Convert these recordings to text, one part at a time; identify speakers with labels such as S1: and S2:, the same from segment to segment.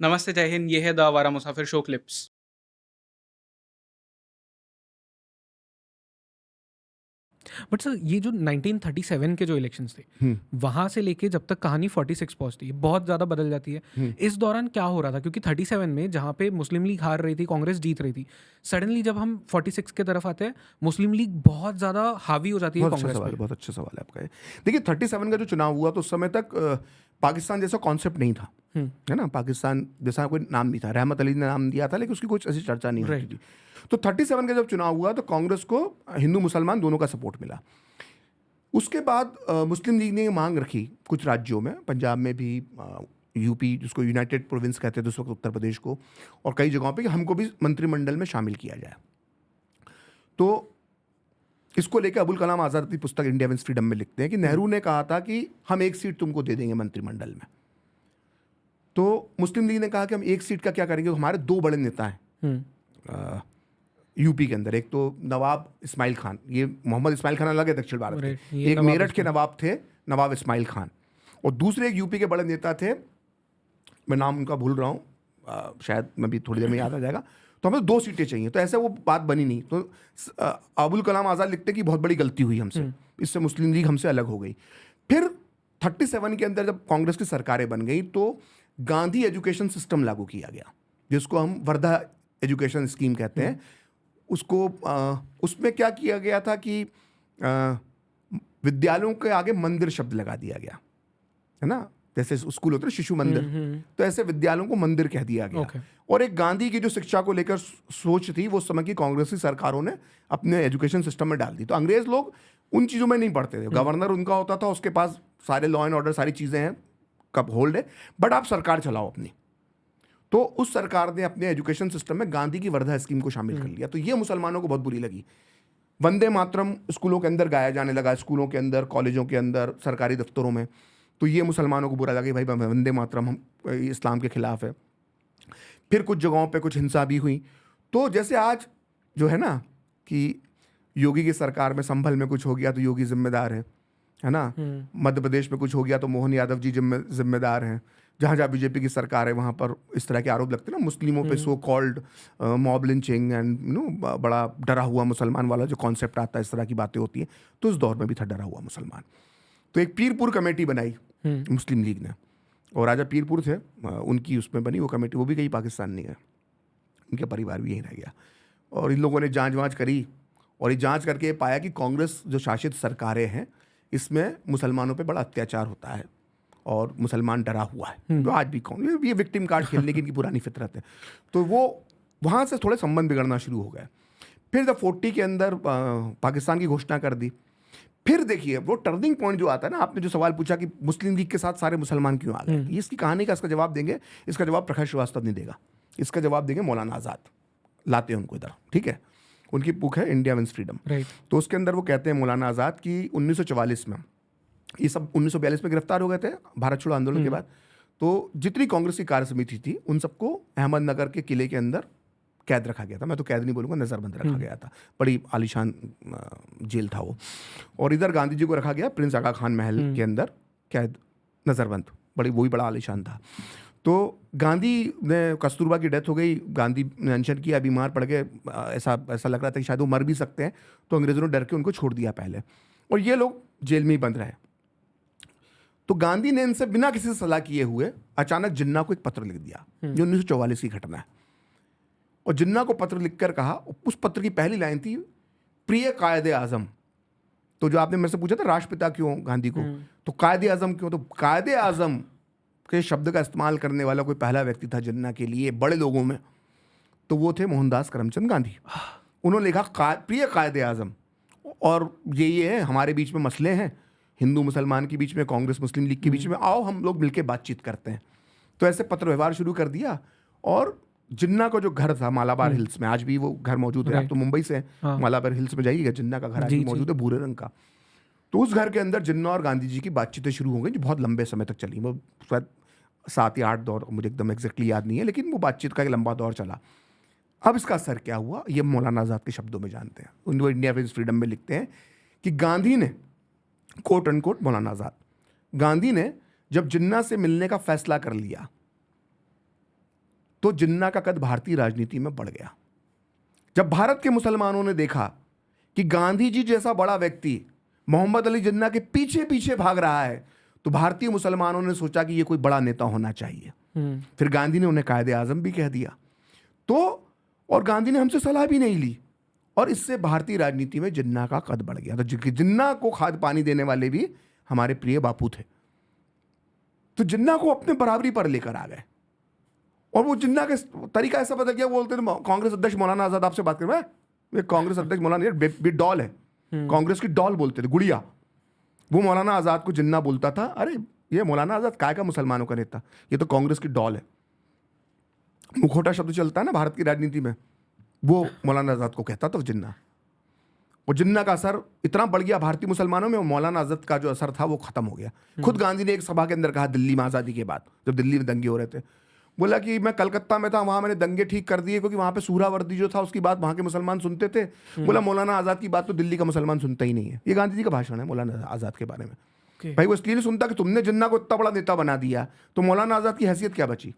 S1: नमस्ते, जय हिंद। ये है द आवारा मुसाफिर शो क्लिप्स।
S2: बट सर ये जो 1937 के जो इलेक्शंस थे,
S3: हुँ,
S2: वहाँ से लेके जब तक कहानी 46 पहुँचती है, बहुत ज़्यादा बदल जाती है।
S3: हुँ।
S2: इस दौरान क्या हो रहा था? क्योंकि 37 में जहाँ पे मुस्लिम लीग हार रही थी, कांग्रेस जीत रही थी। सडनली जब हम 46 की तरफ आते हैं, मुस्लिम लीग बहुत ज़्यादा हावी हो जाती है
S3: बहुत अच्छा
S2: कांग्रेस
S3: सवाल
S2: पे।
S3: है, बहुत अच्छा सवाल है आपका ये। देखिए 37 का जो चुनाव हुआ तो उस समय तक पाकिस्तान जैसा कॉन्सेप्ट नहीं था,
S2: हुँ,
S3: है ना? पाकिस्तान जैसा कोई नाम नहीं था। रहमत अली ने नाम दिया था लेकिन उसकी कुछ ऐसी चर्चा नहीं होती
S2: राइट।
S3: थी। तो 37 का जब चुनाव हुआ तो कांग्रेस को हिंदू मुसलमान दोनों का सपोर्ट मिला। उसके बाद मुस्लिम लीग ने ये माँग रखी कुछ राज्यों में, पंजाब में भी यूपी जिसको यूनाइटेड प्रोविंस कहते थे उस वक़्त उत्तर प्रदेश को और कई जगहों पे कि हमको भी मंत्रिमंडल में शामिल किया जाए। तो इसको लेकर अबुल कलाम आज़ाद अपनी पुस्तक इंडिया विंस फ्रीडम में लिखते हैं कि नेहरू ने कहा था कि हम एक सीट तुमको दे देंगे मंत्रिमंडल में। तो मुस्लिम लीग ने कहा कि हम एक सीट का क्या करेंगे, हमारे दो बड़े नेता हैं
S2: हुँ,
S3: यूपी के अंदर। एक तो नवाब इस्माइल खान, ये मोहम्मद इस्माइल खान अलग है दक्षिण भारत
S2: राइट।
S3: के,
S2: ये
S3: एक
S2: नवाब
S3: मेरठ के
S2: इस्माइल।
S3: नवाब थे नवाब इस्माइल खान, और दूसरे एक यूपी के बड़े नेता थे, मैं नाम उनका भूल रहा हूँ, शायद मैं भी थोड़ी देर में याद आ जाएगा। तो हमें दो सीटें चाहिए, तो ऐसे वो बात बनी नहीं। तो अबुल कलाम आज़ाद लिखते कि बहुत बड़ी गलती हुई हमसे, इससे मुस्लिम लीग हमसे अलग हो गई। फिर 37 के अंदर जब कांग्रेस की सरकारें बन गई तो गांधी एजुकेशन सिस्टम लागू किया गया, जिसको हम वर्धा एजुकेशन स्कीम कहते हैं। उसको उसमें क्या किया गया था कि विद्यालयों के आगे मंदिर शब्द लगा दिया गया, है ना? जैसे स्कूल होते हैं शिशु मंदिर, तो ऐसे विद्यालयों को मंदिर कह दिया गया।
S2: ओके।
S3: और एक गांधी की जो शिक्षा को लेकर सोच थी वो उस समय की कांग्रेसी सरकारों ने अपने एजुकेशन सिस्टम में डाल दी। तो अंग्रेज लोग उन चीज़ों में नहीं पढ़ते थे, गवर्नर उनका होता था, उसके पास सारे लॉ एंड ऑर्डर सारी चीज़ें हैं, कब होल्ड है, बट आप सरकार चलाओ अपनी। तो उस सरकार ने अपने एजुकेशन सिस्टम में गांधी की वर्धा स्कीम को शामिल कर लिया। तो ये मुसलमानों को बहुत बुरी लगी। वंदे मातरम स्कूलों के अंदर गाया जाने लगा, स्कूलों के अंदर, कॉलेजों के अंदर, सरकारी दफ्तरों में। तो ये मुसलमानों को बुरा लगा कि भाई वंदे मातरम हम इस्लाम के खिलाफ है। फिर कुछ जगहों पे कुछ हिंसा भी हुई। तो जैसे आज जो है ना कि योगी की सरकार में संभल में कुछ हो गया तो योगी जिम्मेदार है ना? मध्य प्रदेश में कुछ हो गया तो मोहन यादव जी जिम्मेदार हैं। जहाँ जहाँ बीजेपी की सरकार है वहाँ पर इस तरह के आरोप लगते हैं ना, मुस्लिमों पे so called mob lynching and बड़ा डरा हुआ मुसलमान वाला जो कॉन्सेप्ट आता है, इस तरह की बातें होती हैं। तो उस दौर में भी था डरा हुआ मुसलमान। तो एक पीरपुर कमेटी बनाई मुस्लिम लीग ने, और राजा पीरपुर थे, उनकी उसमें बनी वो कमेटी। वो भी कहीं पाकिस्तान नहीं है, उनका परिवार भी यहीं रह गया। और इन लोगों ने जांच वाँच करी और ये जांच करके ये पाया कि कांग्रेस जो शासित सरकारें हैं इसमें मुसलमानों पे बड़ा अत्याचार होता है और मुसलमान डरा हुआ है। तो आज भी कांग्रेस ये विक्टिम कार्ड खेलने की इनकी पुरानी फितरत है। तो वो वहाँ से थोड़े संबंध बिगड़ना शुरू हो गए। फिर जब 40 के अंदर पाकिस्तान की घोषणा कर दी, फिर देखिए वो टर्निंग पॉइंट जो आता है ना, आपने जो सवाल पूछा कि मुस्लिम लीग के साथ सारे मुसलमान क्यों आ गए, ये इसकी कहानी का इसका जवाब देंगे। इसका जवाब प्रखर श्रीवास्तव नहीं देगा, इसका जवाब देंगे मौलाना आज़ाद, लाते हैं उनको इधर, ठीक है? उनकी बुक है इंडिया विंस फ्रीडम।
S2: राइट।
S3: तो उसके अंदर वो कहते हैं मौलाना आज़ाद कि 1944 में, ये सब 1942 में गिरफ्तार हो गए थे भारत छोड़ो आंदोलन के बाद। तो जितनी कांग्रेस की कार्य समिति थी उन सबको अहमदनगर के किले के अंदर कैद रखा गया था। मैं तो कैद नहीं बोलूँगा, नज़रबंद रखा गया था। बड़ी आलीशान जेल था वो। और इधर गांधी जी को रखा गया प्रिंस आगा खान महल के अंदर, कैद, नज़रबंद, बड़ी वही बड़ा आलीशान था। तो गांधी ने, कस्तूरबा की डेथ हो गई, गांधी ने अनशन किया, बीमार पड़ गए, ऐसा लग रहा था कि शायद वो मर भी सकते हैं। तो अंग्रेज़ों ने डर के उनको छोड़ दिया पहले, और ये लोग जेल में ही बंद रहे। तो गांधी ने इनसे बिना किसी से सलाह किए हुए अचानक जिन्ना को एक पत्र लिख दिया, जो 1944 की घटना है। और जिन्ना को पत्र लिखकर कहा, उस पत्र की पहली लाइन थी, प्रिय कायदे आजम। तो जो आपने मेरे से पूछा था राष्ट्रपिता क्यों गांधी को, तो कायदे आजम क्यों, तो कायदे आजम के शब्द का इस्तेमाल करने वाला कोई पहला व्यक्ति था जिन्ना के लिए बड़े लोगों में, तो वो थे मोहनदास करमचंद गांधी। उन्होंने लिखा प्रिय कायदे आजम, और ये है हमारे बीच में मसले हैं, हिंदू मुसलमान के बीच में, कांग्रेस मुस्लिम लीग के बीच में, आओ हम लोग मिलकर बातचीत करते हैं। तो ऐसे पत्र व्यवहार शुरू कर दिया। और जिन्ना का जो घर था मालाबार हिल्स में, आज भी वो घर मौजूद है। आप तो मुंबई से हैं, मालाबार हिल्स में जाइएगा, जिन्ना का घर आज भी मौजूद है, भूरे रंग का। तो उस घर के अंदर जिन्ना और गांधी जी की बातचीतें शुरू हो गई, जो बहुत लंबे समय तक चली। वो शायद 7 या 8 दौर, मुझे एकदम एग्जैक्टली याद नहीं है, लेकिन वो बातचीत का एक लंबा दौर चला। अब इसका असर क्या हुआ, ये मौलाना आज़ाद के शब्दों में जानते हैं। उनको इंडिया विंस फ्रीडम में लिखते हैं कि गांधी ने, कोट अनकोट मौलाना आज़ाद, गांधी ने जब जिन्ना से मिलने का फैसला कर लिया तो जिन्ना का कद भारतीय राजनीति में बढ़ गया। जब भारत के मुसलमानों ने देखा कि गांधी जी जैसा बड़ा व्यक्ति मोहम्मद अली जिन्ना के पीछे पीछे भाग रहा है, तो भारतीय मुसलमानों ने सोचा कि ये कोई बड़ा नेता होना चाहिए। फिर गांधी ने उन्हें कायदे आजम भी कह दिया। तो और गांधी ने हमसे सलाह भी नहीं ली, और इससे भारतीय राजनीति में जिन्ना का कद बढ़ गया। तो जिन्ना को खाद पानी देने वाले भी हमारे प्रिय बापू थे, तो जिन्ना को अपने बराबरी पर लेकर आ गए। और वो जिन्ना का तरीका ऐसा बदल गया, बोलते थे कांग्रेस अध्यक्ष मौलाना आजाद आपसे बात कर रहा है, कांग्रेस अध्यक्ष मौलाना डॉल है, कांग्रेस की डॉल बोलते थे, गुड़िया। वो मौलाना आजाद को जिन्ना बोलता था। अरे ये मौलाना आजाद काय का मुसलमानों का नेता, ये तो कांग्रेस की डॉल है। मुखौटा शब्द चलता है ना भारत की राजनीति में, वो मौलाना आजाद को कहता था जिन्ना। और जिन्ना का असर इतना बढ़ गया भारतीय मुसलमानों में, मौलाना आजाद का जो असर था वो खत्म हो गया। खुद गांधी ने एक सभा के अंदर कहा, दिल्ली में आज़ादी के बाद जब दिल्ली में दंगे हो रहे थे, बोला कि मैं कलकत्ता में था, वहाँ मैंने दंगे ठीक कर दिए, क्योंकि वहाँ पे सूरावर्दी जो था उसकी बात वहाँ के मुसलमान सुनते थे। बोला मौलाना आज़ाद की बात तो दिल्ली का मुसलमान सुनता ही नहीं है। ये गांधी जी का भाषण है मौलाना आज़ाद के बारे में। भाई वो इसलिए नहीं सुनता कि तुमने जिन्ना को इतना बड़ा नेता बना दिया, तो मौलाना आज़ाद की हैसियत क्या बची।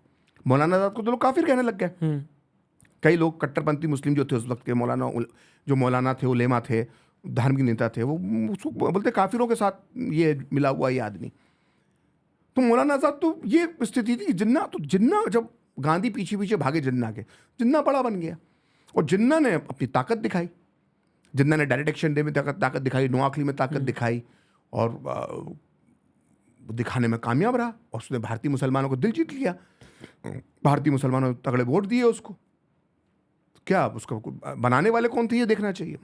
S3: मौलाना आज़ाद को तो लोग काफिर कहने लग गए। कई लोग कट्टरपंथी मुस्लिम जो थे उस वक्त के मौलाना थे, उलेमा थे, धार्मिक नेता थे, वो बोलते काफिरों के साथ ये मिला हुआ ये आदमी। तो मौलाना आज़ाद तो ये स्थिति थी। जिन्ना जब गांधी पीछे पीछे भागे जिन्ना के, जिन्ना बड़ा बन गया। और जिन्ना ने अपनी ताकत दिखाई। जिन्ना ने डायरेक्ट एक्शन डे में ताकत दिखाई, नोआखली में ताकत दिखाई, और दिखाने में कामयाब रहा, और उसने भारतीय मुसलमानों को दिल जीत लिया। भारतीय मुसलमानों ने तगड़े वोट दिए उसको। क्या उसको बनाने वाले कौन थे ये देखना चाहिए।